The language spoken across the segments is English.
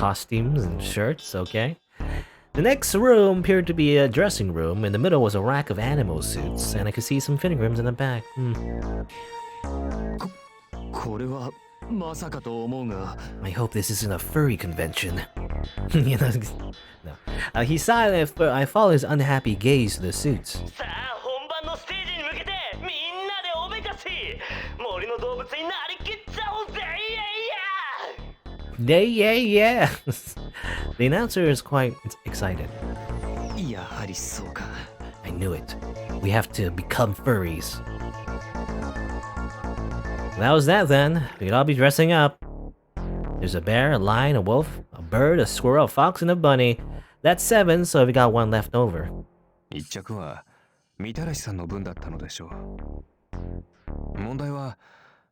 costumes and shirts, okay. The next room appeared to be a dressing room. In the middle was a rack of animal suits, and I could see some fitting rooms in the back. I hope this isn't a furry convention. You know, no. He sighed and I followed his unhappy gaze to the suits. Yeah. The announcer is quite excited. I knew it. We have to become furries. That was that then. We'd all be dressing up. There's a bear, a lion, a wolf, a bird, a squirrel, a fox, and a bunny. That's 7, so we got 1 left over. 1着はみたらしさんの分だったのでしょう。問題は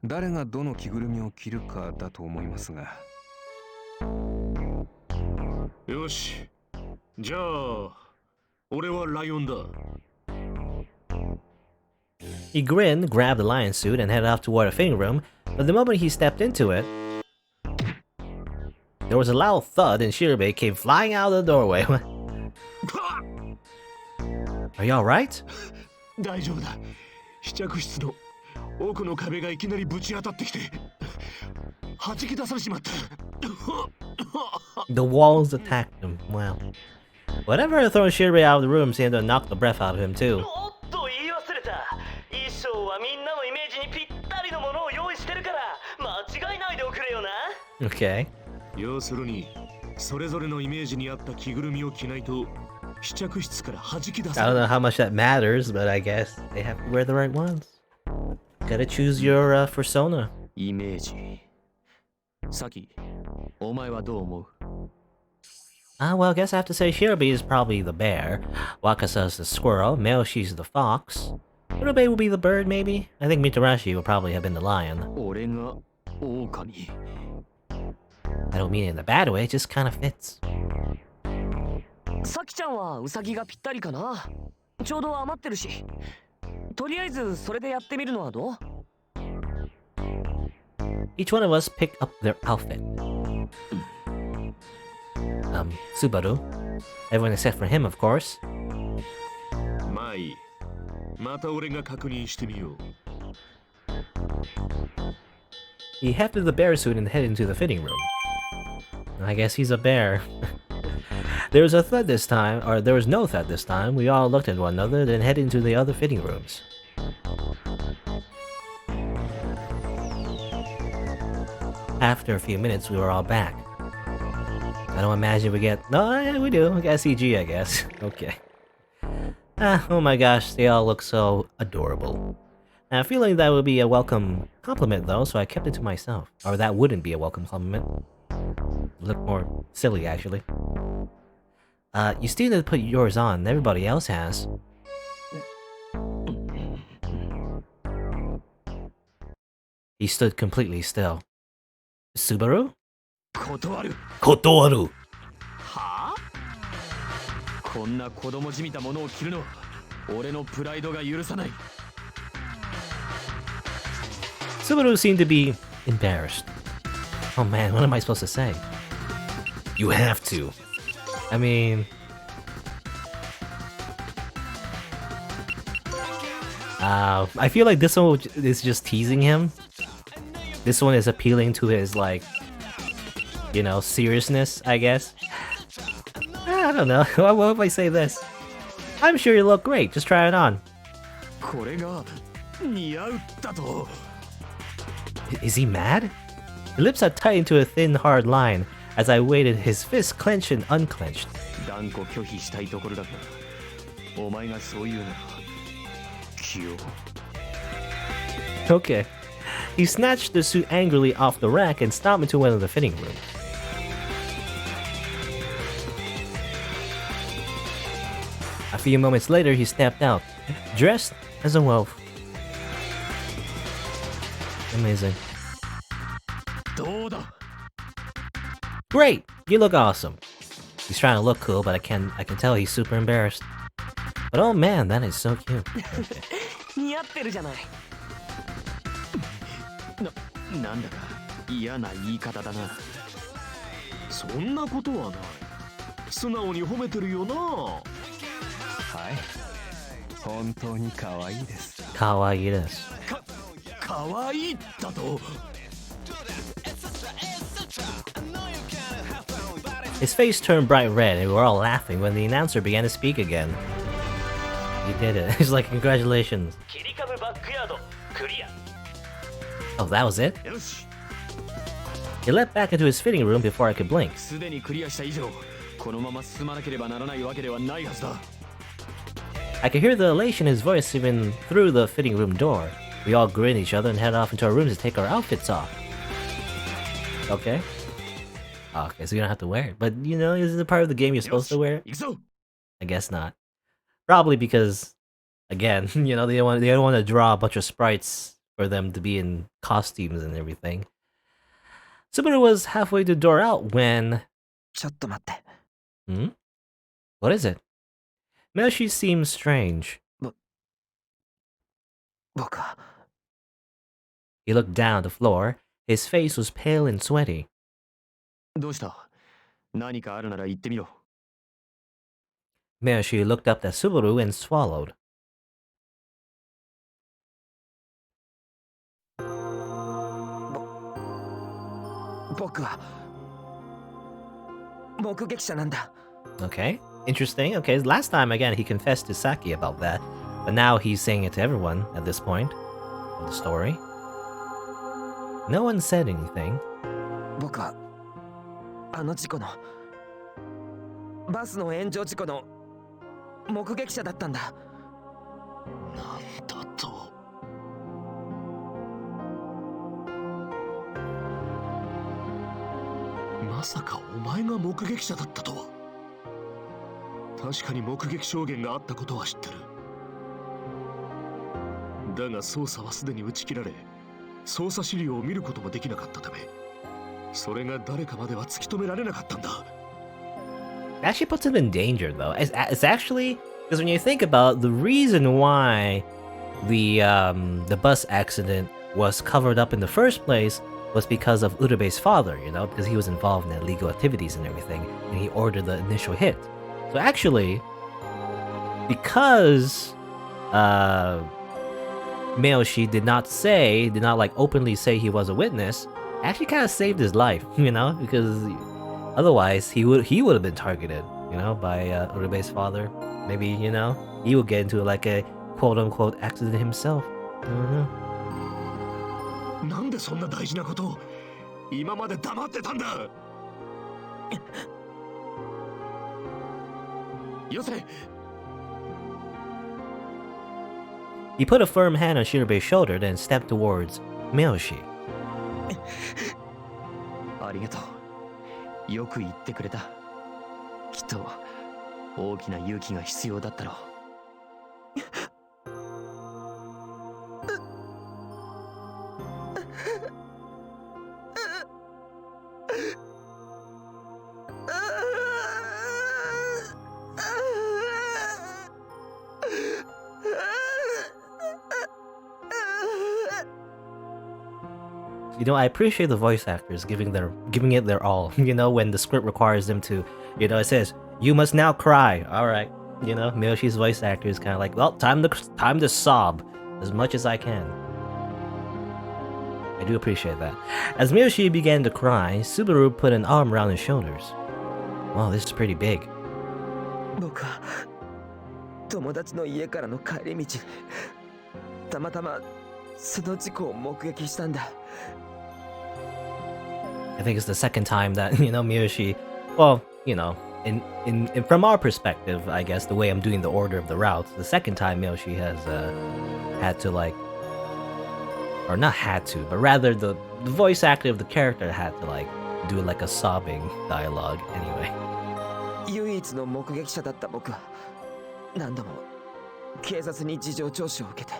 誰がどの着ぐるみを着るかだと思いますが。よし、じゃあ俺はライオンだ。He grinned, grabbed the lion suit, and headed off toward a fitting room, but the moment he stepped into it, there was a loud thud and Shirobei came flying out of the doorway. Are you alright? 大丈夫だ。試着室の奥の壁がいきなりぶち当たってきて弾き出されちまった。The walls attacked him. Wow. Whatever had thrown Shirobei out of the room seemed to knock the breath out of him too. Okay. 要するにそれぞれのイメージに合った着ぐるみを着ないと試着室から弾き出される。 I don't know how much that matters, but I guess they have to wear the right ones. Gotta choose your persona. イメージ。サキ、お前はどう思う？ Well, I guess I have to say Shirobei is probably the bear, Wakasa's the squirrel, Meoshi's the fox. Shirobei will be the bird, maybe? I think Mitarashi will probably have been the lion. 俺が狼。 I don't mean it in a bad way, it just kind of fits. サキちゃんはウサギがぴったりかな。ちょうど余ってるし。とりあえずそれでやってみるのはどう？ Each one of us picked up their outfit. Subaru. Everyone except for him, of course. まあいい。また俺が確認してみよう。 He hefted the bear suit and headed into the fitting room. I guess he's a bear. There was a thud this time, or there was no thud this time. We all looked at one another, then headed into the other fitting rooms. After a few minutes, we were all back. I don't imagine we get... No, yeah, we do. We got CG, I guess. Okay. Oh my gosh, they all look so adorable. I feel like that would be a welcome compliment though, so I kept it to myself. Or that wouldn't be a welcome compliment. Look more silly, actually. You still need to put yours on. Everybody else has. He stood completely still. Subaru? 断る。Kotoaru! はあ？こんな子供じみたものを着るのは俺のプライドが許さない。 Subaru seemed to be embarrassed. Oh man, what am I supposed to say? You have to. I mean... I feel like this one is just teasing him. This one is appealing to his, like, you know, seriousness, I guess. I don't know. What if I say this? I'm sure you look great. Just try it on. これが似合うだと。 Is he mad? The lips had tightened to a thin, hard line as I waited, his fists clenched and unclenched. 断固拒否したいところだが、お前がそう言うなら着よう。 Okay. He snatched the suit angrily off the rack and stomped into one of the fitting rooms. A few moments later, he stepped out, dressed as a wolf. Amazing. どうだ? Great! You look awesome. He's trying to look cool, but I can tell he's super embarrassed. But oh man, that is so cute. 似合ってるじゃない。なんだか嫌な言い方だな。そんなことはない。素直に褒めてるよな。はい、本当に可愛いです。可愛いです。かわいいだと。 His face turned bright red and we were all laughing when the announcer began to speak again. He did it. He's like, congratulations. Oh, that was it? よし。 He leapt back into his fitting room before I could blink. すでにクリアした以上、このまま進まなければならないわけではないはずだ。 I could hear the elation in his voice even through the fitting room door. We all grinned at each other and headed off into our rooms to take our outfits off. Okay. Oh, okay, so you don't have to wear it. But, you know, is it a part of the game you're supposed to wear it? 行くぞ。 I guess not. Probably because, again, you know, they don't want to draw a bunch of sprites for them to be in costumes and everything. Subaru was halfway to the door out when... ちょっと待って。 Hmm? What is it? Meshi seems strange. 僕は He looked down at the floor. His face was pale and sweaty. どうした？何かあるなら言ってみろ。 Meshi looked up at Subaru and swallowed. 僕は目撃者なんだ。 Okay, interesting. Okay, last time, again, he confessed to Saki about that. But now he's saying it to everyone at this point of the story. No one said anything. 僕はあの事故のバスの炎上事故の目撃者だったんだ。なんだと。まさかお前が目撃者だったとは。確かに目撃証言があったことは知ってる。だが捜査はすでに打ち切られ、捜査資料を見ることもできなかったため、それが誰かまでは突き止められなかったんだ。It actually puts him in danger, though. It's actually, because when you think about it, the reason why the bus accident was covered up in the first place was because of Urube's father, you know, because he was involved in illegal activities and everything, and he ordered the initial hit. So actually, because Meoshi did not like openly say he was a witness, actually kind of saved his life, you know, because otherwise he would have been targeted, you know, by Urube's father. Maybe, you know, he would get into like a quote-unquote accident himself. Mm-hmm. なんでそんな大事なことを今まで黙ってたんだ。よせ。 He put a firm hand on Shirobe's shoulder, then stepped towards Meoshi. ありがとう。よく言ってくれた。きっと大きな勇気が必要だったろう。You know, I appreciate the voice actors giving it their all. You know, when the script requires them to, you know, it says, "You must now cry." All right, you know, Miyoshi's voice actor is kind of like, well, time to sob as much as I can. I do appreciate that. As Miyoshi began to cry, Subaru put an arm around his shoulders. Wow, this is pretty big. 僕は友達の家からの帰り道、たまたまその事故を目撃したんだ。 I think it's the second time that, you know, Miyoshi, well, you know, in from our perspective, I guess, the way I'm doing the order of the routes, the second time Miyoshi has had to, like, or not had to, but rather the voice actor of the character had to, like, do like a sobbing dialogue anyway. 唯一の目撃者だった僕は何度も警察に事情聴取を受けて、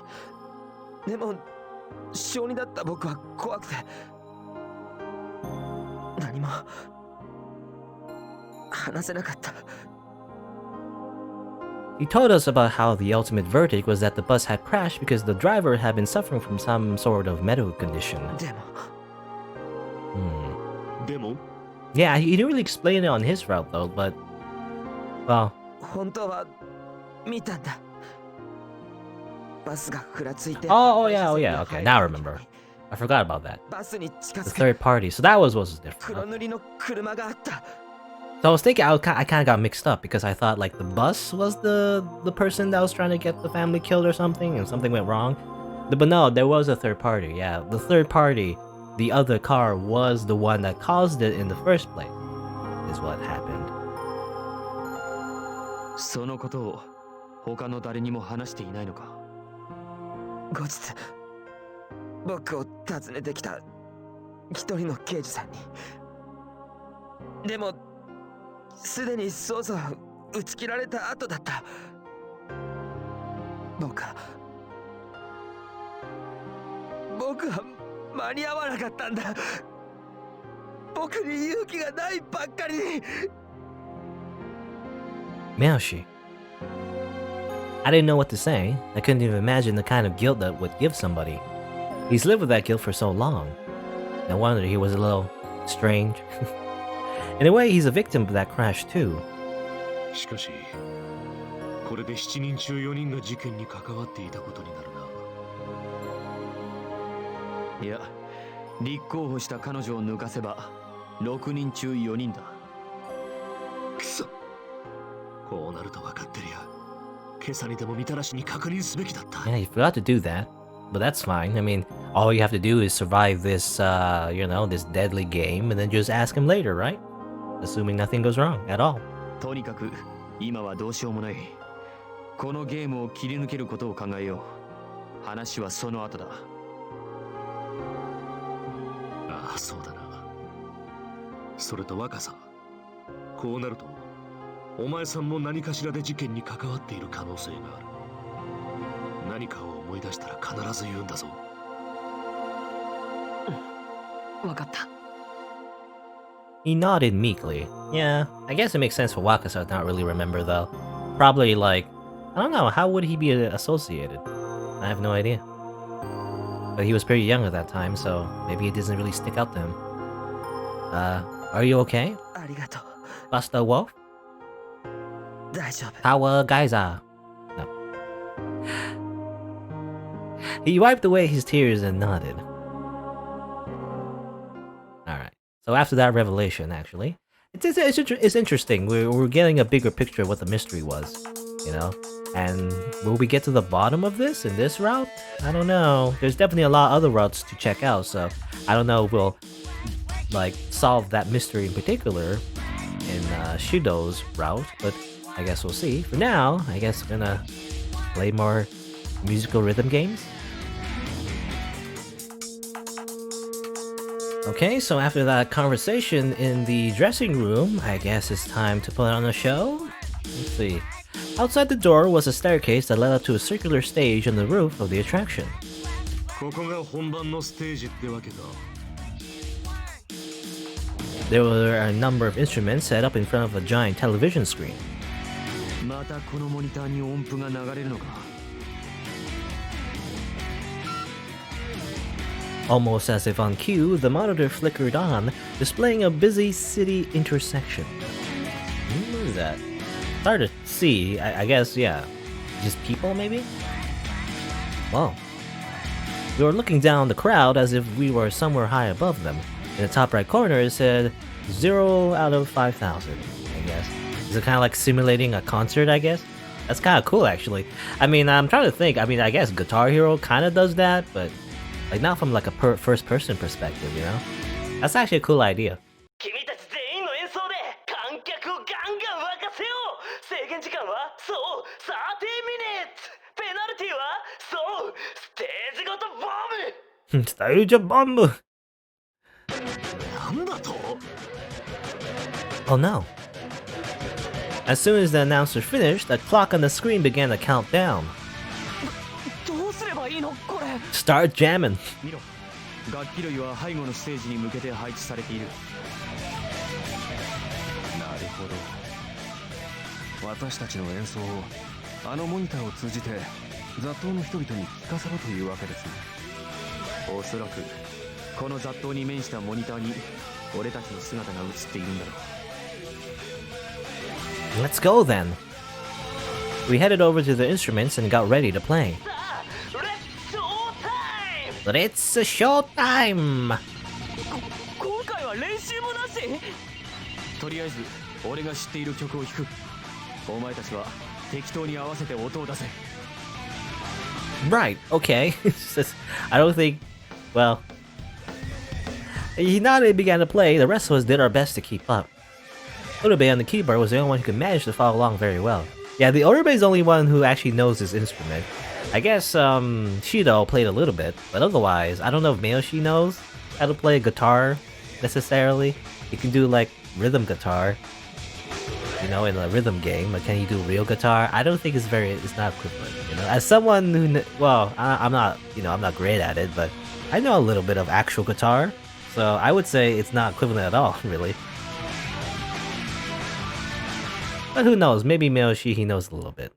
でも小児だった僕は怖くて何も話せなかった。 He told us about how the ultimate verdict was that the bus had crashed because the driver had been suffering from some sort of medical condition. でも Hmm. でも Yeah, he didn't really explain it on his route though, but well, 本当は見たんだ。バスがふらついて。oh yeah, okay, now I remember. I forgot about that. バスに近 The づく third party, so that was what was different. 黒塗りの車があった。 So I was thinking, I kind of got mixed up because I thought like the bus was the person that was trying to get the family killed or something, and something went wrong. But no, there was a third party. Yeah, the third party, the other car was the one that caused it in the first place. Is what happened. そのことを他の誰にも話していないのか。後日僕を訪ねてきた一人の刑事さんに。でもすでに捜査を打ち切られた後だった。僕は間に合わなかったんだ。僕に勇気がないばっかりに。Miyoshi. I didn't know what to say. I couldn't even imagine the kind of guilt that would give somebody. He's lived with that guilt for so long. No wonder he was a little strange. In a way, he's a victim of that crash too. しかしこれで7人中4人が事件に関わっていたことになるな。いや、立候補した彼女を抜かせば6人中4人だ。くそ、こうなると分かってるよ。今朝にでもみたらしに確認すべきだった。 Yeah, you forgot to do that. But that's fine. I mean, all you have to do is survive this, this deadly game and then just ask him later, right? Assuming nothing goes wrong at all. とにかく今はどうしようもない。このゲームを切り抜けることを考えよう。話はその後だ。ああ、そうだな。それと若さ、こうなるとお前さんも何かしらで事件に関わっている可能性がある。何かを思い出したら必ず言うんだぞ。分かった。 He nodded meekly. Yeah, I guess it makes sense for Wakasa to not really remember though. Probably like, I don't know, how would he be associated? I have no idea. But he was pretty young at that time, so maybe it doesn't really stick out to him. Are you okay? ありがとう。 Buster Wolf? 大丈夫。 How guys are? No. He wiped away his tears and nodded. Alright. So after that revelation, actually, it's interesting. We're getting a bigger picture of what the mystery was, you know? And will we get to the bottom of this in this route? I don't know. There's definitely a lot of other routes to check out, so I don't know if we'll like solve that mystery in particular in Shidou's route, but I guess we'll see. For now, I guess we're gonna play more musical rhythm games. Okay, so after that conversation in the dressing room, I guess it's time to put on a show. Let's see. Outside the door was a staircase that led up to a circular stage on the roof of the attraction. ここが本番のステージってわけか。 There were a number of instruments set up in front of a giant television screen. またこのモニターに音符が流れるのか。 Almost as if on cue, the monitor flickered on, displaying a busy city intersection. What is that? It's hard to see. I guess, yeah. Just people, maybe? Whoa. We were looking down the crowd as if we were somewhere high above them. In the top right corner, it said 0 out of 5,000, I guess. Is it kind of like simulating a concert, I guess? That's kind of cool, actually. I mean, I'm trying to think. I mean, I guess Guitar Hero kind of does that, but like not from like a first-person perspective, you know? That's actually a cool idea. 君たち全員の演奏で観客をガンガン沸かせよう。制限時間はそう30 minutes。ペナルティはそうステージごとボム。 Stage bomb! なんだと？ Oh no. As soon as the announcer finished, the clock on the screen began to count down. どうすればいいのこれ。 Start jamming. 見ろ、楽器類は背後のステージに向けて配置されている。なるほど。私たちの演奏をあのモニターを通じて雑踏の人々に聞かせろというわけですね。おそらくこの雑踏に面したモニターに俺たちの姿が映っているんだろう。 Let's go then. We headed over to the instruments and got ready to play. さあレッツショータイム But it's a show time! 今回は練習もなしとりあえず俺が知っている曲を弾く。お前たちは適当に合わせて音を出せ。 Right, okay. It's just, I don't think... Well... Now they began to play, the rest of us did our best to keep up. Urube on the keyboard was the only one who could manage to follow along very well. Yeah, the Urube is the only one who actually knows this instrument. I guess, Shidou played a little bit, but otherwise, I don't know if Miyoshi knows how to play guitar, necessarily. He can do, like, rhythm guitar, you know, in a rhythm game, but can he do real guitar? I don't think it's not equivalent, you know? As someone who, well, I'm not, you know, I'm not great at it, but I know a little bit of actual guitar, so I would say it's not equivalent at all, really. But who knows, maybe Miyoshi, he knows a little bit.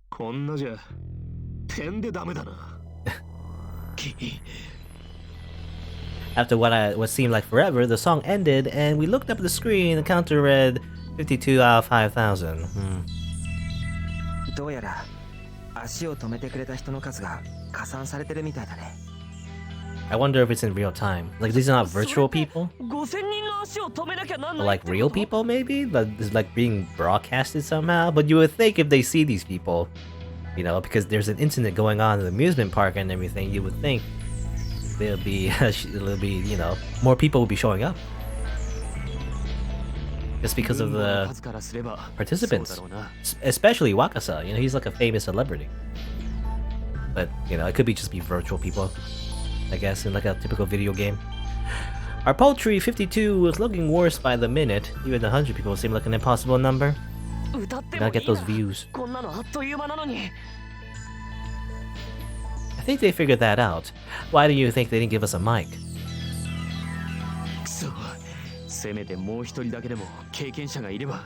こんなじゃ点でダメだな。After what seemed like forever, the song ended, and we looked up at the screen, the counter read 52 out of 5,000. どうやら足を止めてくれた人の数が加算されてるみたいだね。 I wonder if it's in real time. Like, these are not virtual people? 5000人の足を止めなきゃなん Or ない like real people, maybe? But it's like being broadcasted somehow? But you would think if they see these people, you know, because there's an incident going on in the amusement park and everything, you would think it'll be, you know, more people will be showing up. Just because of the participants. Especially Wakasa, you know, he's like a famous celebrity. But, you know, it could be just be virtual people, I guess, in like a typical video game. Our poultry 52 was looking worse by the minute. Even 100 people seemed like an impossible number. 歌っても Gotta い get いな those views. こんなのあっという間なのに I think they figured that out. Why do you think they didn't give us a mic? くそ、せめてもう一人だけでも経験者がいれば。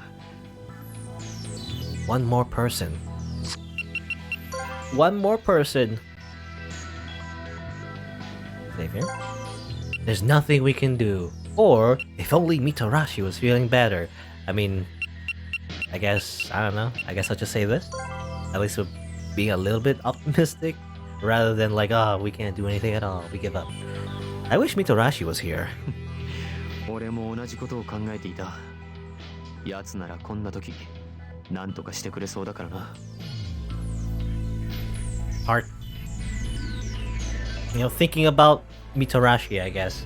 One more person. One more person. Save here. There's nothing we can do. Or, if only Mitarashi was feeling better. I mean, I guess, I don't know. I guess I'll just say this. At least we're being a little bit optimistic. Rather than like, oh, we can't do anything at all. We give up. I wish Mitarashi was here. 俺も同じことを考えていた。奴ならこんな時、何とかしてくれそうだからな。 Heart. You know, thinking about Mitarashi, I guess.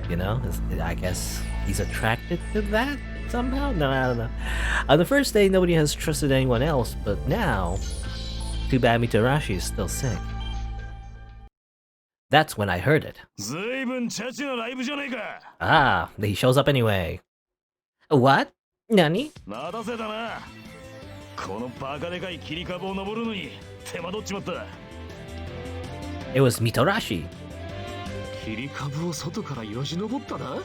You know, I guess he's attracted to that somehow? No, I don't know. On the first day, nobody has trusted anyone else, but now, too bad Mitarashi is still sick. That's when I heard it. ずいぶんチャチなライブじゃねえか。 Ah, he shows up anyway. What? Nani? 待たせたな。このバカでかい切り株を登るのに手間取っちまった。 It was Mitarashi. 切り株を外からよじ登ったな。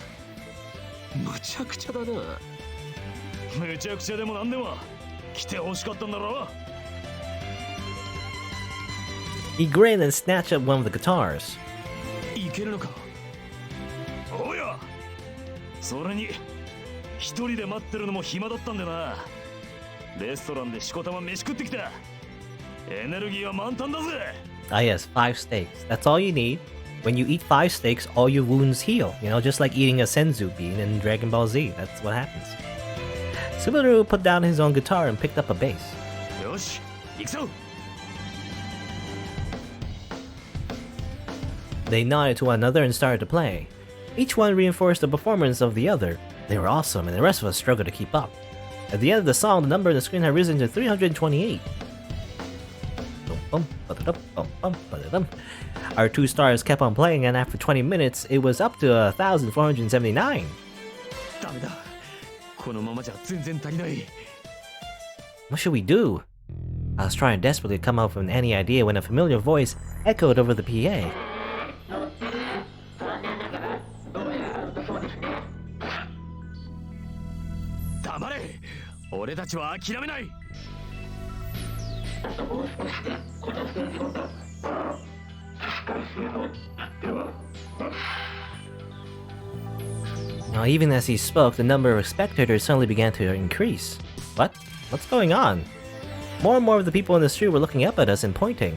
むちゃくちゃだな。むちゃくちゃでもなんでも来て欲しかったんだろ。 He grinned and snatched up one of the guitars. いけるのか。おや。それに一人で待ってるのも暇だったんでな。レストランでしこたま飯食ってきた。エネルギーは満タンだぜ。 Ah yes, 5 steaks. That's all you need. When you eat 5 steaks, all your wounds heal. You know, just like eating a senzu bean in Dragon Ball Z. That's what happens. Subaru put down his own guitar and picked up a bass. よし、行くぞ。 They nodded to one another and started to play. Each one reinforced the performance of the other. They were awesome, and the rest of us struggled to keep up. At the end of the song, the number on the screen had risen to 328. Our 2 stars kept on playing, and after 20 minutes, it was up to 1,479. ダメだ。このままじゃ全然足りない。 What should we do? I was trying desperately to come up with any idea when a familiar voice echoed over the PA. 黙れ。俺たちは諦めない。 「Now, even as he spoke, the number of spectators suddenly began to increase. What? What's going on? More and more of the people in the street were looking up at us and pointing.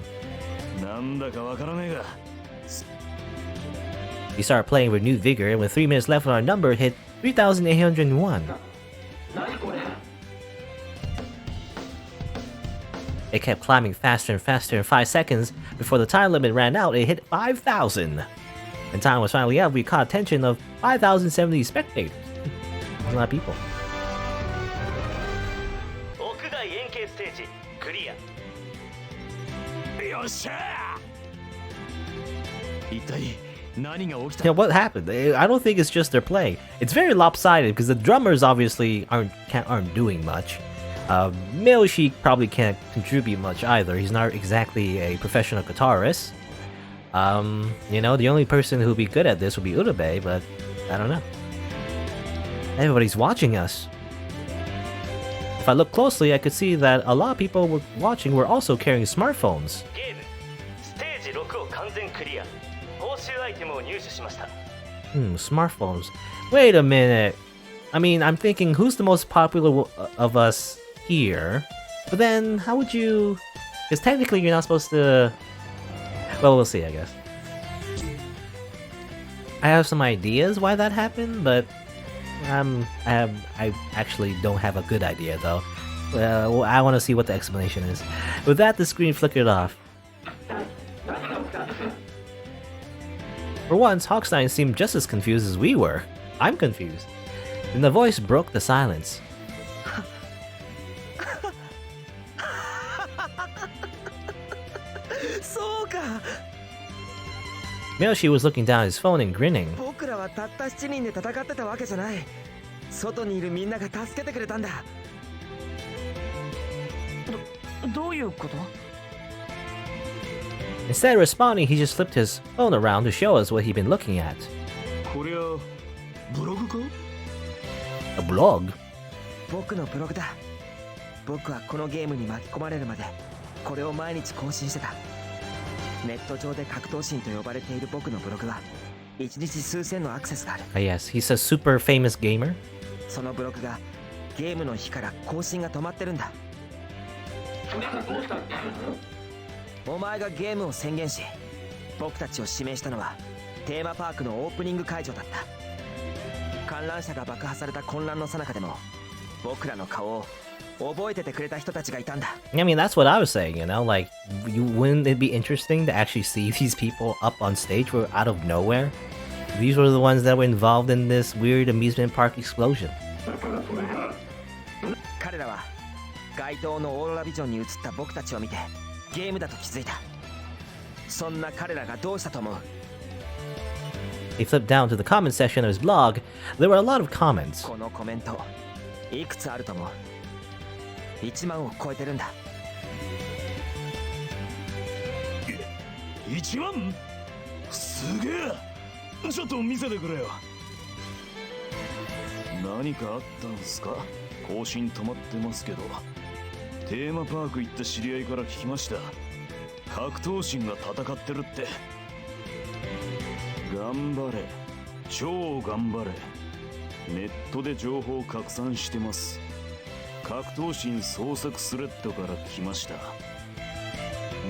We started playing with new vigor, and with 3 minutes left on our number, it hit 3,801. It kept climbing faster and faster. In 5 seconds, before the time limit ran out, it hit 5,000. When time was finally up, we caught attention of 5,070 spectators. A lot of people. 屋外円形ステージクリア。よっしゃー。一体何が起きた？ Yeah, what happened? I don't think it's just their play. It's very lopsided because the drummers obviously aren't doing much. Miyoshi probably can't contribute much either. He's not exactly a professional guitarist. You know, the only person who'd be good at this would be Urabe, but I don't know. Everybody's watching us. If I look closely, I could see that a lot of people were also carrying smartphones. ゲームステージ6を完全クリア。報酬アイテムを入手しました。Smartphones. Wait a minute. I mean, I'm thinking, who's the most popular of us here? But then, how would you... Because technically you're not supposed to... Well, we'll see, I guess. I have some ideas why that happened, but... I actually don't have a good idea, though. I want to see what the explanation is. With that, the screen flickered off. For once, Hogstein seemed just as confused as we were. I'm confused. Then the voice broke the silence. Miyoshi was looking down at his phone and grinning. 僕らはたった7人で戦ってたわけじゃない。外にいるみんなが助けてくれたんだ。どういうこと？ Instead of responding, he just flipped his phone around to show us what he'd been looking at. こりゃブログか？ A blog? 僕のブログだ。僕はこのゲームに巻き込まれるまでこれを毎日更新してた。ネット上で格闘神と呼ばれている僕のブログは1日数千のアクセスがある。Yes, he's a super famous gamer. そのブログがゲームの日から更新が止まってるんだ。お前がゲームを宣言し、僕たちを指名したのはテーマパークのオープニング会場だった。観覧車が爆破された混乱の最中でも僕らの顔を覚えててくれた人たちがいたんだ。I mean, that's what I was saying, you know? Like, wouldn't it be interesting to actually see these people up on stage out of nowhere? These were the ones that were involved in this weird amusement park explosion. 彼らは街頭のオーロラビジョンに映った僕たちを見てゲームだと気づいた。そんな彼らがどうしたと思う？ He flipped down to the comment section of his blog. There were a lot of comments. このコメントいくつあると思う？1万を超えてるんだ。1万？すげえ！ちょっと見せてくれよ。何かあったんすか？更新止まってますけど。テーマパーク行った知り合いから聞きました。格闘神が戦ってるって。頑張れ。超頑張れ。ネットで情報拡散してます。格闘神捜索スレッドから来ました。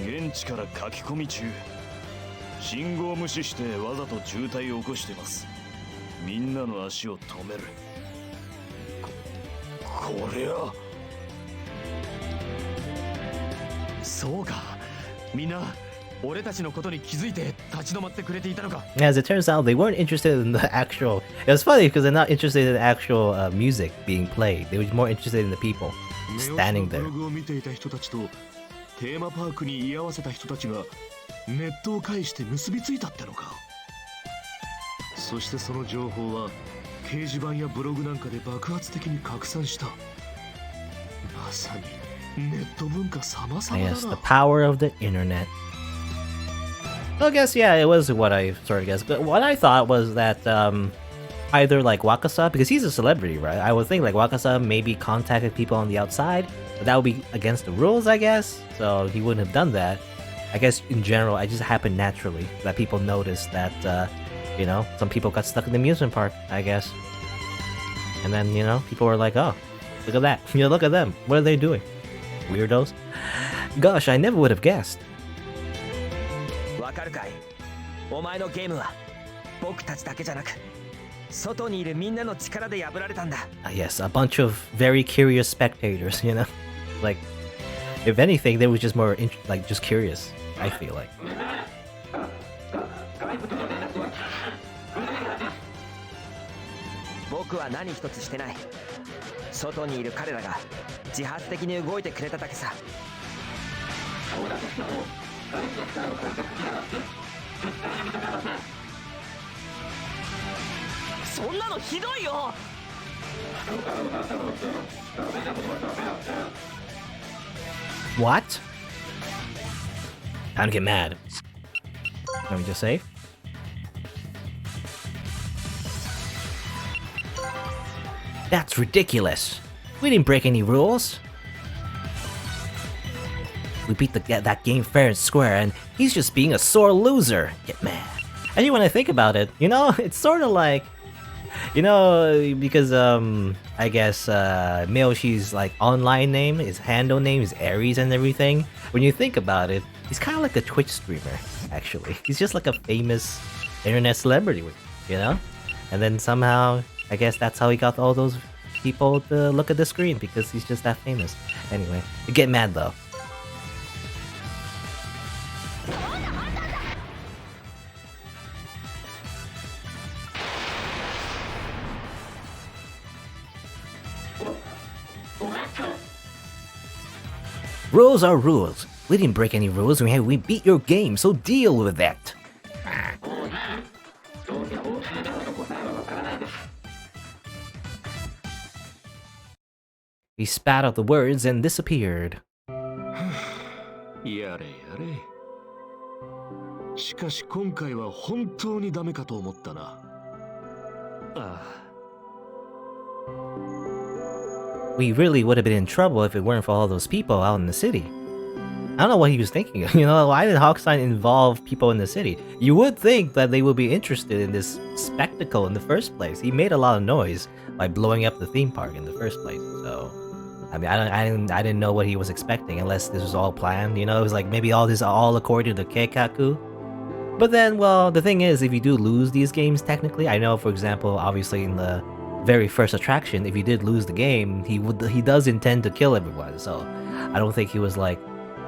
現地から書き込み中。信号無視してわざと渋滞を起こしてます。みんなの足を止める。こりゃ。そうか。みんな俺たちのことに気づいて立ち止まってくれていたのか。As it turns out, they weren't interested in the actual... It was funny because they're not interested in the actual music being played. They were more interested in the people standing there. ブログを見ていた人たちとテーマパークに居合わせた人たちがネットを介して結びついたってのか。そしてその情報は掲示板やブログなんかで爆発的に拡散した。まさにネット文化様々だな。 Yes, the power of the internet. Well, I guess, yeah, it was what I sort of guessed. But what I thought was that either like Wakasa, because he's a celebrity, right? I would think like Wakasa maybe contacted people on the outside, but that would be against the rules, I guess. So he wouldn't have done that. I guess in general, it just happened naturally that people noticed that You know, some people got stuck in the amusement park, I guess. And then, you know, people were like, oh, look at that. You know, look at them. What are they doing? Weirdos. Gosh, I never would have guessed. わかるかい？お前のゲームは僕たちだけじゃなく、外にいるみんなの力で破られたんだ。Yes, a bunch of very curious spectators, you know? Like, if anything, they were just more, like, just curious, I feel like. 僕は何一つしてない。外にいる彼らが自発的に動いてくれただけさ。そんなのひどいよ。What? Time to get mad. Let me just say. That's ridiculous. We didn't break any rules. We beat that game fair and square, and he's just being a sore loser. Get mad. Actually, when I think about it, you know, it's sort of like, you know, because I guess Miyoshi's like online name, his handle name is Aries and everything. When you think about it, he's kind of like a Twitch streamer. Actually, he's just like a famous internet celebrity, you know. And then somehow, I guess that's how he got all those people to look at the screen, because he's just that famous. Anyway, get mad though. Rules are rules. We didn't break any rules. We beat your game, so deal with that. He spat out the words and disappeared. やれやれ。しかし今回は本当にダメかと思ったな。We really would have been in trouble if it weren't for all those people out in the city. I don't know what he was thinking. You know, why did Hogstein involve people in the city? You would think that they would be interested in this spectacle in the first place. He made a lot of noise by blowing up the theme park in the first place. So, I mean, I didn't know what he was expecting unless this was all planned. You know, it was like maybe all this all according to Keikaku. But then, well, the thing is, if you do lose these games, technically, I know, for example, obviously in the very first attraction, if you did lose the game, he does intend to kill everyone. So I don't think he was like,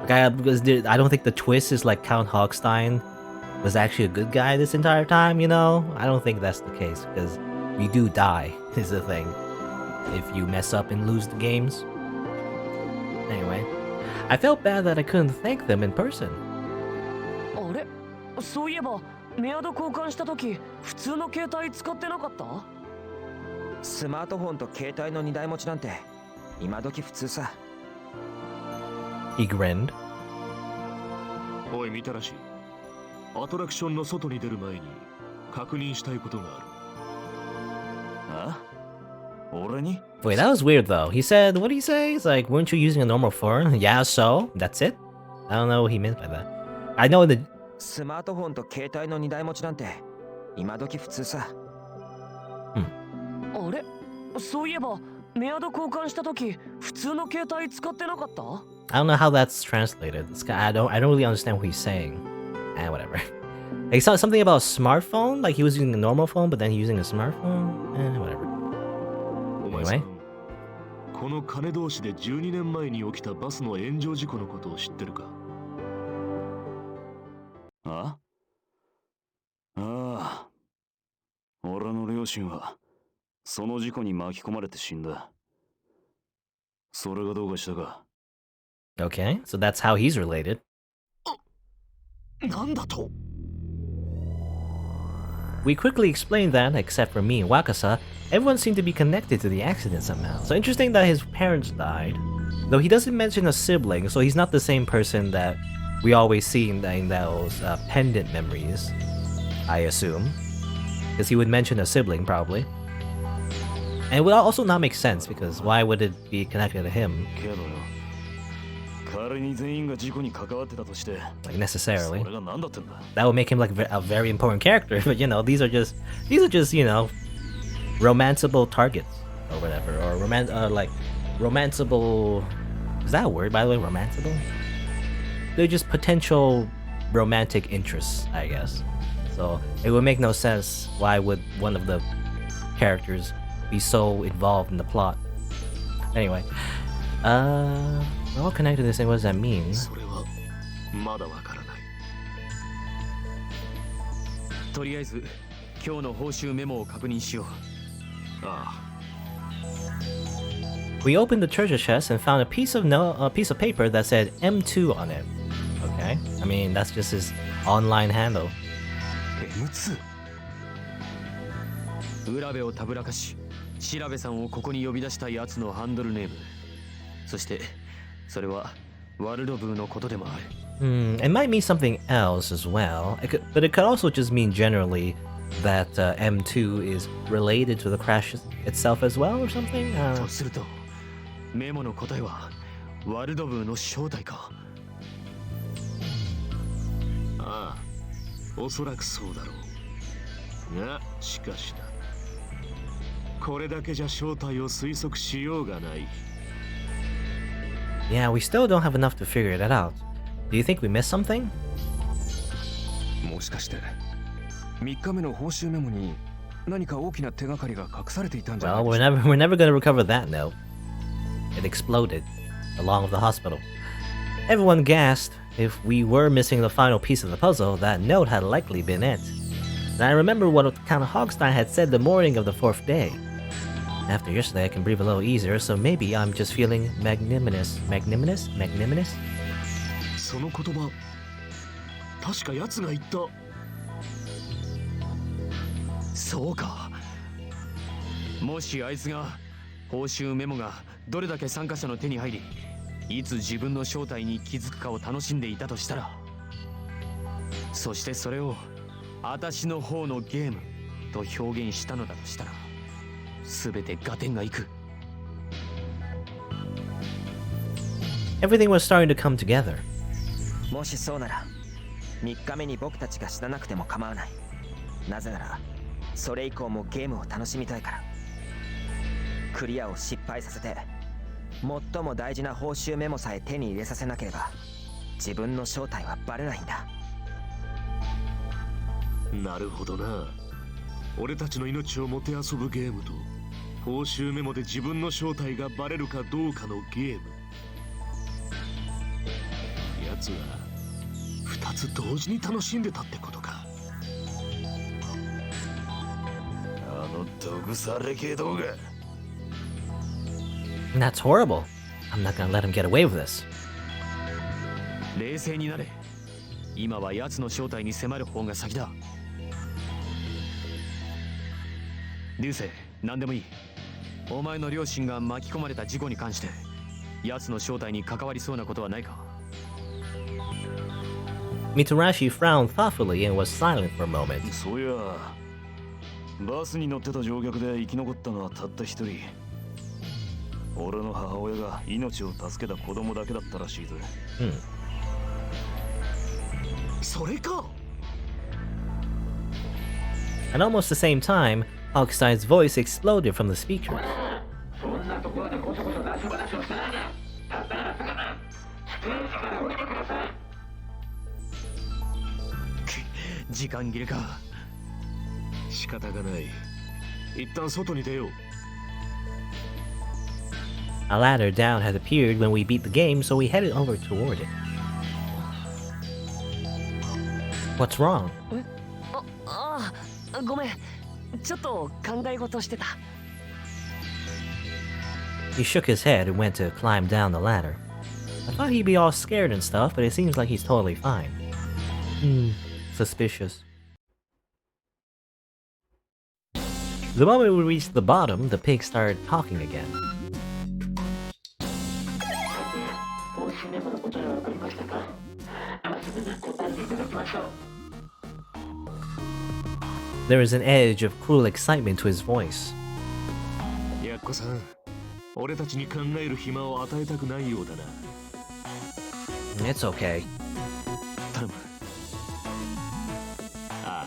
because I don't think the twist is like Count Hogstein was actually a good guy this entire time. You know, I don't think that's the case, because you do die is the thing if you mess up and lose the games. Anyway, I felt bad that I couldn't thank them in person. あれ、そういえばメアド交換した時普通の携帯使ってなかった？スマートフォンと携帯の2台持ちなんて今時普通さ。He grinned. おい、みたらし。アトラクションの外に出る前に確認したいことがある。あ？俺に？ Wait, that was weird though. He said, what did he say? It's like, weren't you using a normal phone? Yeah, so? That's it? I don't know what he meant by that. I know the... スマートフォンと携帯の2台持ちなんて今時普通さ。あれ、そういえばメアド交換した時普通の携帯使ってなかった？ I don't know how that's translated. This guy, I don't really understand what he's saying. Whatever. He saw something about a smartphone, like he was using a normal phone, but then using a smartphone. Whatever. お前さん、この金同士で12年前に起きたバスの炎上事故のことを知ってるか？あ？ああ。俺の両親はその事故に巻き込まれて死んだ。それがどうかしたか？ Okay, so that's how he's related. なんだと？ We quickly explained that, except for me and Wakasa, everyone seemed to be connected to the accident somehow. So interesting that his parents died. Though he doesn't mention a sibling, so he's not the same person that we always see in those pendant memories, I assume. Because he would mention a sibling, probably. And it would also not make sense, because why would it be connected to him? けどよ、仮に全員が事故に関わってたとして、 like necessarily. それが何だってんだ。 That would make him like a very important character, but you know, these are just you know, romanceable targets or whatever, or like romanceable. Is that a word, by the way? Romanceable? They're just potential romantic interests, I guess. So it would make no sense why would one of the characters be so involved in the plot. Anyway, we're all connected to this thing. What does that mean? それはまだわからない。とりあえず今日の報酬メモを確認しよう。ああ。 We opened the treasure chest and found a piece of paper that said M2 on it. Okay, I mean that's just his online handle. M2? 浦部をたぶらかし、調べさんをここに呼び出したやつのハンドルネーム。そしてそれはワルドブーのことでもある。It might mean something else as well. But it could also just mean generally that M2 is related to the crash itself as well or something. とすると、メモの答えはワルドブーの正体か。ああ、おそらくそうだろう。が、しかしだ。これだけじゃ正体を推測しようがない。 Yeah, we still don't have enough to figure that out. Do you think we missed something? もしかして3日目の報酬メモに何か大きな手がかりが隠されていたんじゃない Well, でしょうか。 we're never gonna recover that note. It exploded along with the hospital. Everyone gasped. If we were missing the final piece of the puzzle, that note had likely been it. And I remember what Count Hogstein had said the morning of the 4th day. After yesterday, I can breathe a little easier, so maybe I'm just feeling magnanimous. Magnanimous? Magnanimous? その言葉、確か奴が言った。そうか。もしあいつが報酬メモがどれだけ参加者の手に入り、いつ自分の正体に気づくかを楽しんでいたとしたら、そしてそれを私の方のゲームと表現したのだとしたら、全て合点がいく。 Everything was starting to come together. もしそうなら3日目に僕たちが死ななくても構わない。なぜならそれ以降もゲームを楽しみたいから。クリアを失敗させて最も大事な報酬メモさえ手に入れさせなければ自分の正体はバレないんだ。なるほどな。俺たちの命をもてあそぶゲームと報酬メモで自分の正体がバレるかどうかのゲーム。奴は2つ同時に楽しんでたってことか。あの毒され系動画。 And that's horrible. I'm not gonna let him get away with this. 冷静になれ。今は奴の正体に迫る方が先だ。流星、何でもいい。お前の両親が巻き込まれた事故に関して、奴の正体に関わりそうなことはないか？ Mitarashi frowned thoughtfully and was silent for a moment. そういや、バスに乗ってた乗客で生き残ったのはたった一人。俺の母親が命を助けた子供だけだったらしいぜ。それか。 At almost the same time, Hogstein's voice exploded from the speakers. 時間切れか。仕方がない。一旦外に出よう。 A ladder down had appeared when we beat the game, so we headed over toward it. What's wrong? ああ、ごめん。ちょっと考え事してた。 He shook his head and went to climb down the ladder. I thought he'd be all scared and stuff, but it seems like he's totally fine. Suspicious. The moment we reached the bottom, the pig started talking again. There is an edge of cruel excitement to his voice. やっこさん、俺たちに考える暇を与えたくないようだな。It's okay. 頼む。ああ。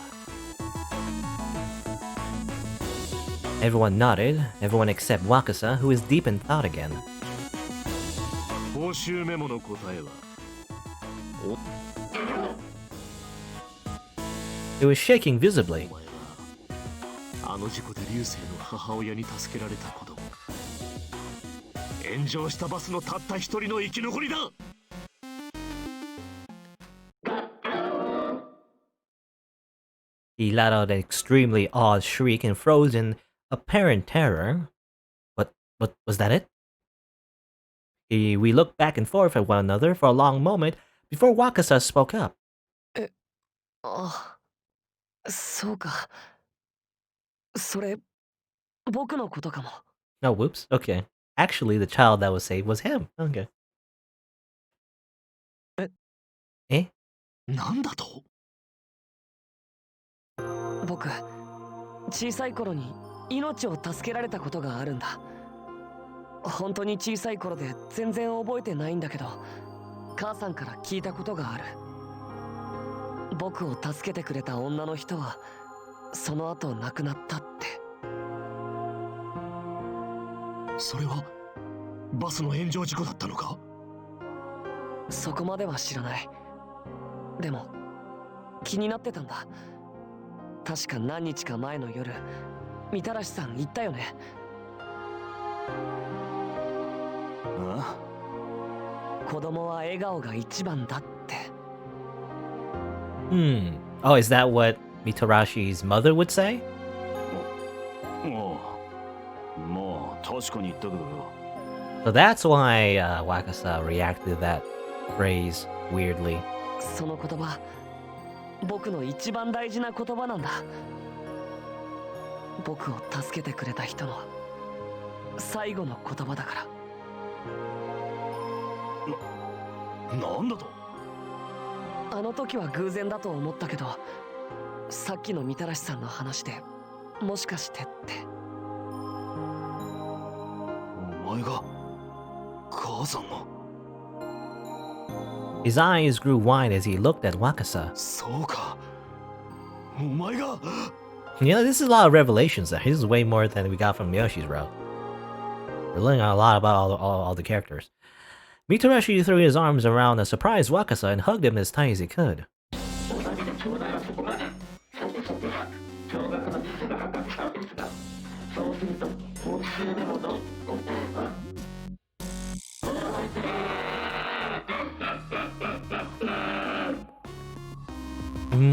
Everyone nodded, everyone except Wakasa, who is deep in thought again. 報酬メモの答えは It was shaking visibly. お前はあの事故で流星の母親に助けられた子供。炎上したバスのたった一人の生き残りだ。 He let out an extremely odd shriek and froze in apparent terror. What was that it? We looked back and forth at one another for a long moment before Wakasa spoke up. あ、そうか。それ、僕のことかも。 Oh, whoops. Okay. Actually, the child that was saved was him. Okay. えなんだと？僕、小さい頃に命を助けられたことがあるんだ。本当に小さい頃で全然覚えてないんだけど、母さんから聞いたことがある。僕を助けてくれた女の人はその後亡くなったって。それはバスの炎上事故だったのか？そこまでは知らない。でも気になってたんだ。確か何日か前の夜、みたらしさん言ったよね。ああ、子供は笑顔が一番だって。Oh, is that what Mitarashi's mother would say? まあ確かに言ったけどよ。 So that's why Wakasa reacted to that phrase weirdly. その言葉、僕の一番大事な言葉なんだ。僕を助けてくれた人の最後の言葉だから。なんだと？あの時は偶然だと思ったけど、さっきのみたらしさんの話でもしかしてって。お前が母さんの？ His eyes grew wide as he looked at Wakasa. そうか。お前が。 You know, this is a lot of revelations there. This is way more than we got from Yoshi's route. We're learning a lot about all the characters. Mitarashi threw his arms around a surprised Wakasa and hugged him as tight as he could.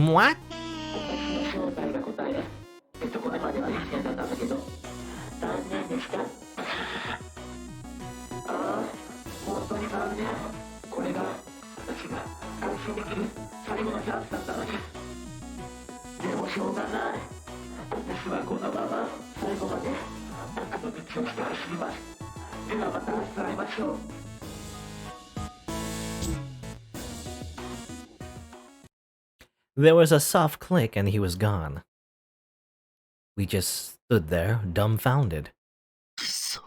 What? There was a soft click and he was gone. We just stood there, dumbfounded. くそ。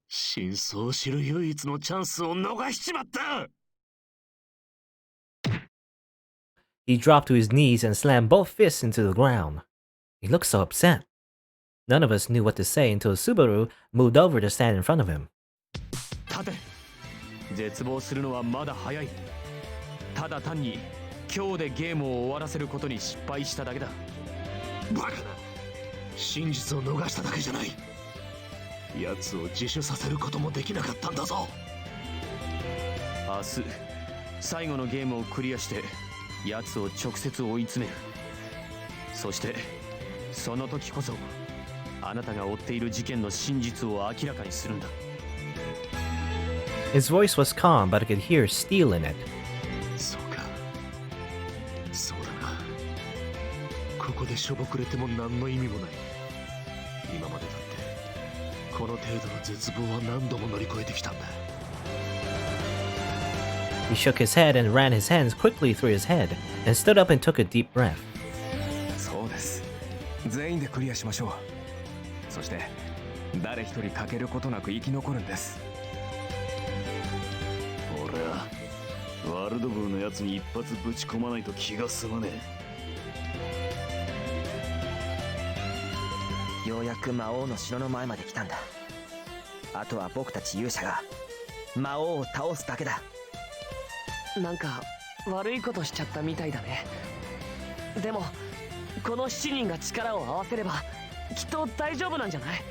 真相を知る唯一のチャンスを逃しちまった。 He dropped to his knees and slammed both fists into the ground. He looked so upset. None of us knew what to say until Subaru moved over to stand in front of him. 立て。絶望するのはまだ早い。ただ単に今日でゲームを終わらせることに失敗しただけだ。バカな。真実を逃しただけじゃない。奴を自首させることもできなかったんだぞ。明日最後のゲームをクリアして奴を直接追い詰める。そしてその時こそあなたが追っている事件の真実を明らかにするんだ。 His voice was calm, but I could hear steel in it. そうか。そうだな。ここでしょぼくれても何の意味もない。今までだってこの程度の絶望は何度も乗り越えてきたんだ。 He shook his head and ran his hands quickly through his head, and stood up and took a deep breath. そうです。全員でクリアしましょう。そして誰一人欠けることなく生き残るんです。俺はワルドブーのやつに一発ぶち込まないと気が済まねようやく魔王の城の前まで来たんだ。あとは僕たち勇者が魔王を倒すだけだ。なんか悪いことしちゃったみたいだね。でもこの7人が力を合わせればきっと大丈夫なんじゃない？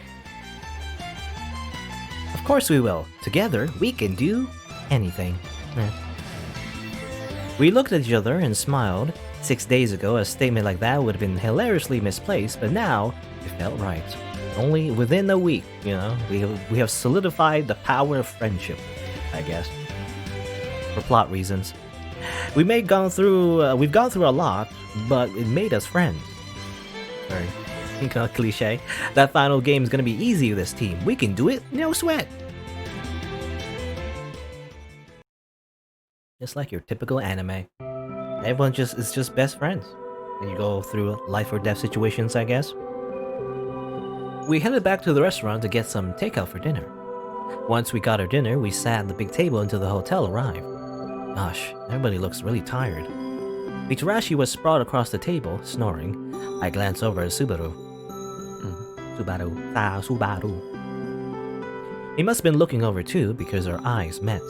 Of course we will. Together, we can do anything. We looked at each other and smiled. 6 days ago, a statement like that would have been hilariously misplaced, but now it felt right. Only within a week, you know, we have solidified the power of friendship, I guess. For plot reasons. We've gone through a lot, but it made us friends. Sorry. Cliche. That final game is gonna be easy with this team. We can do it, no sweat. Just like your typical anime. Everyone is just best friends. And you go through life or death situations, I guess. We headed back to the restaurant to get some takeout for dinner. Once we got our dinner, we sat at the big table until the hotel arrived. Gosh, everybody looks really tired. Mitarashi was sprawled across the table, snoring. I glanced over at Subaru. Subaru. He must have been looking over too, because our eyes met.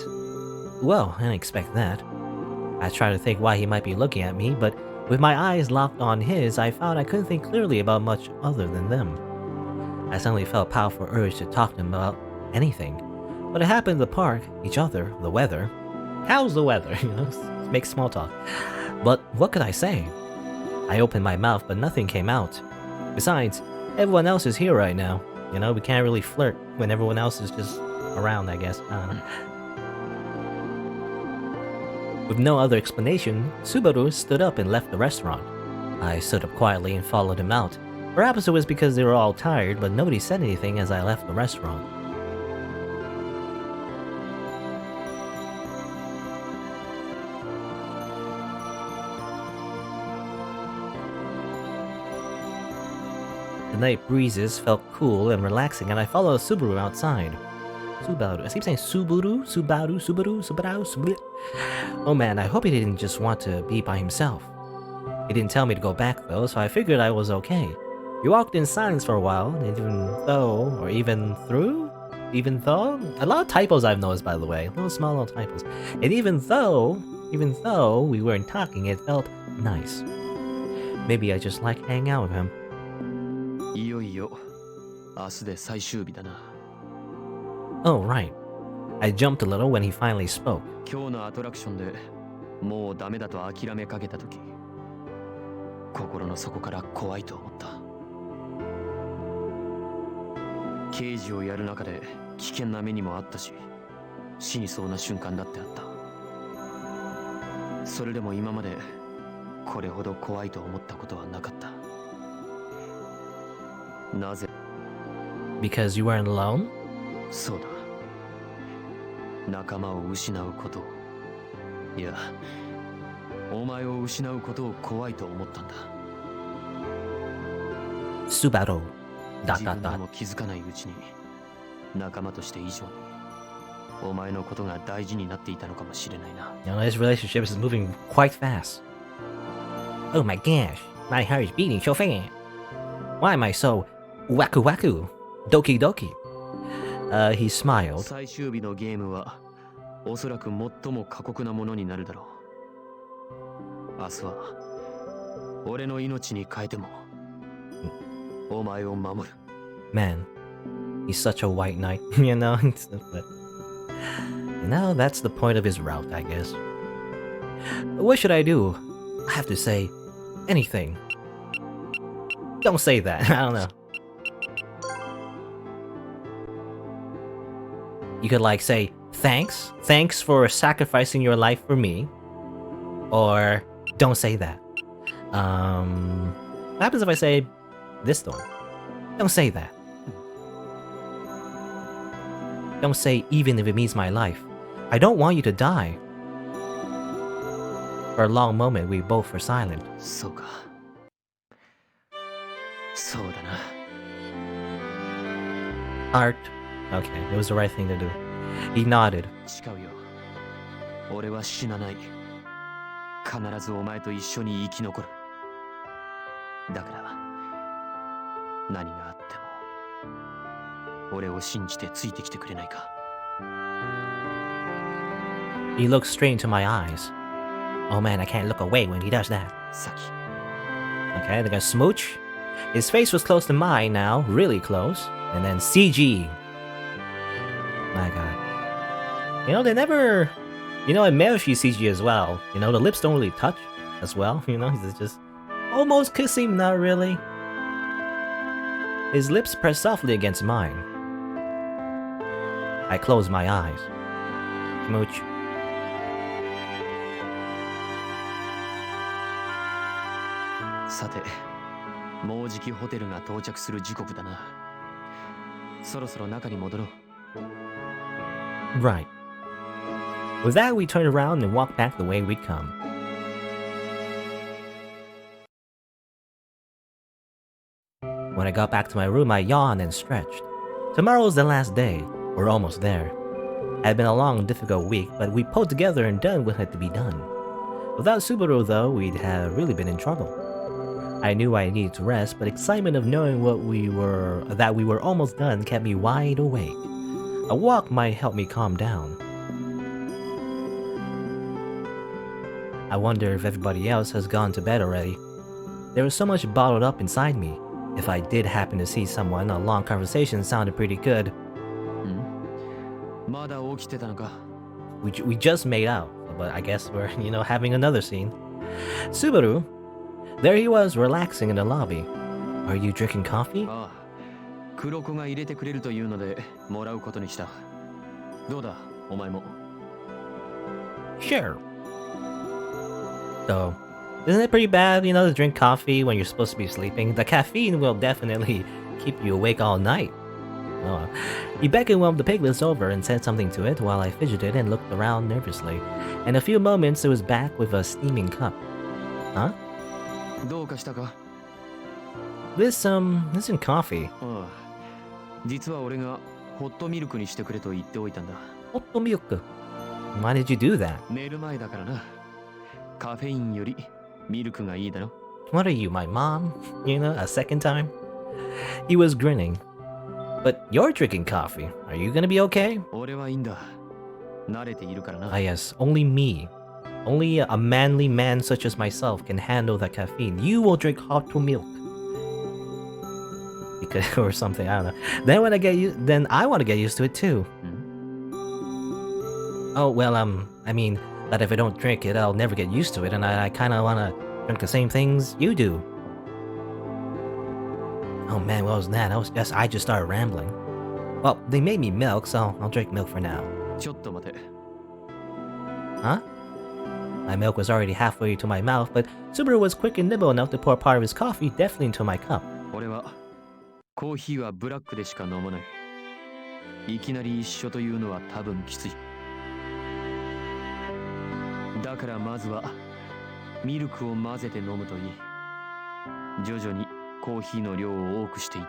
Well, I didn't expect that. I tried to think why he might be looking at me, but with my eyes locked on his, I found I couldn't think clearly about much other than them. I suddenly felt a powerful urge to talk to him about anything. But it happened in the park, each other, the weather. How's the weather? You know, make small talk. But what could I say? I opened my mouth, but nothing came out. Besides, everyone else is here right now. You know, we can't really flirt when everyone else is just around, I guess. With no other explanation, Subaru stood up and left the restaurant. I stood up quietly and followed him out. Perhaps it was because they were all tired, but nobody said anything as I left the restaurant. The night breezes felt cool and relaxing, and I followed Subaru outside. Subaru. I keep saying Subaru. Oh man, I hope he didn't just want to be by himself. He didn't tell me to go back though, so I figured I was okay. We walked in silence for a while, even though, a lot of typos I've noticed, by the way, little typos. And even though we weren't talking, it felt nice. Maybe I just like hanging out with him. いよいよ明日で最終日だな。 Oh, right. I jumped a little when he finally spoke. 今日のアトラクションでもうダメだと諦めかけた時、心の底から怖いと思った。刑事をやる中で危険な目にもあったし、死にそうな瞬間だってあった。それでも今までこれほど怖いと思ったことはなかった。なぜ？ Because you weren't alone? そうだ。仲間を失うこと、いや、お前を失うことを怖いと思ったんだ。Subaru. 自分でも気づかないうちに仲間として以上にお前のことが大事になっていたのかもしれないな。You know, this relationship is moving quite fast. Oh my gosh, my heart is beating so fast. Why am I so waku waku? Doki doki. He smiled. 最終日のゲームはおそらく最も過酷なものになるだろう。明日は俺の命に変えてもお前を守る。Man, he's such a white knight, you know? But, you know, that's the point of his route, I guess. What should I do? I have to say anything. Don't say that. I don't know. You could like say, thanks. Thanks for sacrificing your life for me. Or don't say that. What happens if I say this one? Don't say that. Don't say even if it means my life. I don't want you to die. For a long moment, we both were silent. そうか。そうだな。 Heart. Okay, it was the right thing to do. He nodded. 誓うよ。俺は死なない。必ずお前と一緒に生き残る。だから何があっても俺を信じてついてきてくれないか。 He looks straight into my eyes. Oh man, I can't look away when he does that. サキ。 Okay, they're gonna smooch. His face was close to mine now, really close. And then CG. My god. You know, they never... You know, in Meoshi CG as well, you know, the lips don't really touch as well, you know, he's just almost kissing, not really. His lips press softly against mine. I close my eyes. Smooch. さて、もうじきホテルが到着する時刻だな。そろそろ中に戻ろう。 Right. With that, we turned around and walked back the way we'd come. When I got back to my room, I yawned and stretched. Tomorrow's the last day. We're almost there. It had been a long, difficult week, but we pulled together and done what had to be done. Without Subaru, though, we'd have really been in trouble. I knew I needed to rest, but excitement of knowing that we were almost done kept me wide awake. A walk might help me calm down. I wonder if everybody else has gone to bed already. There was so much bottled up inside me. If I did happen to see someone, a long conversation sounded pretty good. まだ起きてたのか。 We just made out, but I guess we're, you know, having another scene. Subaru, there he was, relaxing in the lobby. Are you drinking coffee? ああ、黒子が入れてくれるというのでもらうことにした。どうだ、お前も。 Sure. So, isn't it pretty bad, you know, to drink coffee when you're supposed to be sleeping? The caffeine will definitely keep you awake all night. Oh. He beckoned one of the piglets over and said something to it while I fidgeted and looked around nervously. In a few moments, it was back with a steaming cup. Huh? どうかしたか。 This isn't coffee. ああ、実は俺がホットミルクにしてくれと言っておいたんだ。 Hot milk. Why did you do that? 寝る前だからな。カフェインよりミルクがいいだろ。 What are you, my mom? You know, a second time? He was grinning. But you're drinking coffee. Are you gonna be okay? 俺はいいんだ。慣れているからな。 Ah yes, only me. Only a manly man such as myself can handle that caffeine. You will drink hot milk. Because, or something, I don't know. Then I want to get used to it too. Oh, well, I mean, that if I don't drink it, I'll never get used to it, and I kind of want to drink the same things you do. Oh man, what was that? I just started rambling. Well, they made me milk, so I'll drink milk for now. ちょっと待て。 Huh? My milk was already halfway to my mouth, but Subaru was quick and nimble enough to pour part of his coffee deftly into my cup. 俺はコーヒーはブラックでしか飲まない。いきなり一緒というのは多分きつい。だからまずはミルクを混ぜて飲むといい。徐々にコーヒーの量を多くしていっ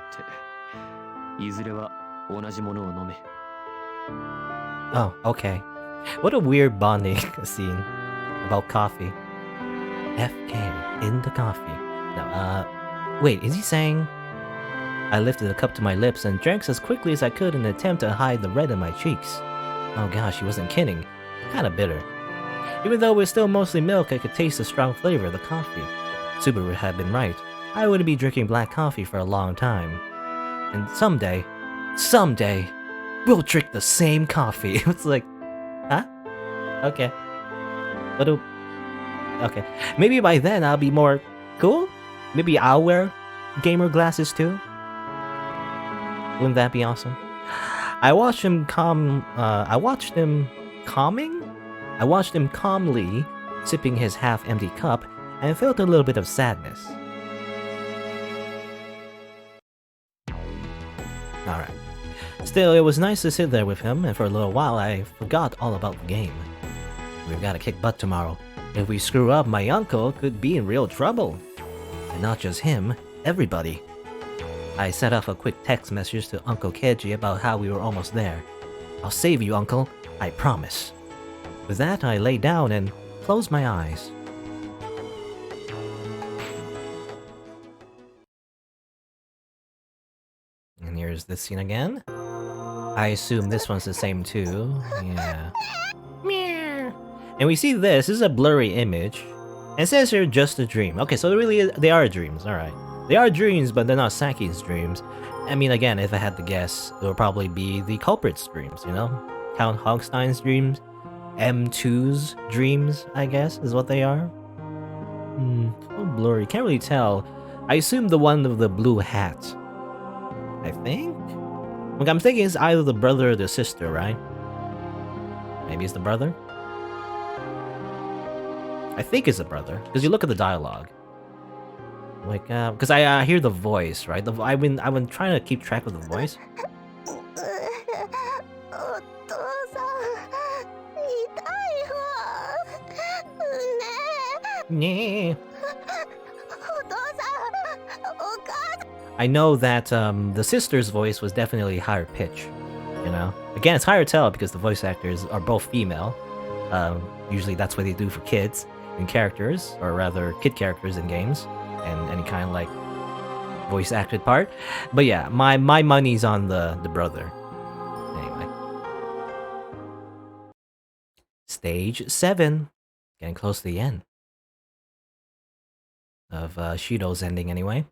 て、いずれは同じものを飲め。 Oh, okay. What a weird bonding scene about coffee. FK in the coffee. Now, wait, is he saying... I lifted the cup to my lips and drank as quickly as I could in an attempt to hide the red in my cheeks. Oh gosh, he wasn't kidding. Kinda bitter. Even though it was still mostly milk, I could taste the strong flavor of the coffee. Subaru had been right. I wouldn't be drinking black coffee for a long time. And someday, we'll drink the same coffee. It's like, huh? Okay. Okay. Maybe by then I'll be more cool? Maybe I'll wear gamer glasses too? Wouldn't that be awesome? I watched him calmly sipping his half-empty cup and felt a little bit of sadness. Alright. Still, it was nice to sit there with him, and for a little while I forgot all about the game. We've got to kick butt tomorrow. If we screw up, my uncle could be in real trouble. And not just him, everybody. I set off a quick text message to Uncle Keiji about how we were almost there. I'll save you, Uncle. I promise. With that, I lay down and closed my eyes. And here's this scene again. I assume this one's the same too. Yeah. And we see this is a blurry image. And it says here just a dream. Okay, so they are dreams, alright. They are dreams, but they're not Saki's dreams. I mean, again, if I had to guess, it would probably be the culprit's dreams, you know? Count Hogstein's dreams. M2's dreams, I guess, is what they are. So blurry, can't really tell. I assume the one with the blue hat. I think? Like, I'm thinking it's either the brother or the sister, right? Maybe it's the brother? I think it's the brother, because you look at the dialogue. Like, because I hear the voice, right? I've been trying to keep track of the voice. I know that the sister's voice was definitely higher pitch, you know? Again, it's higher tell because the voice actors are both female. Usually that's what they do for kids in characters, or rather kid characters in games, and any kind of like voice acted part. But yeah, my money's on the brother. Anyway. Stage 7. Getting close to the end. Of Shidou's ending anyway.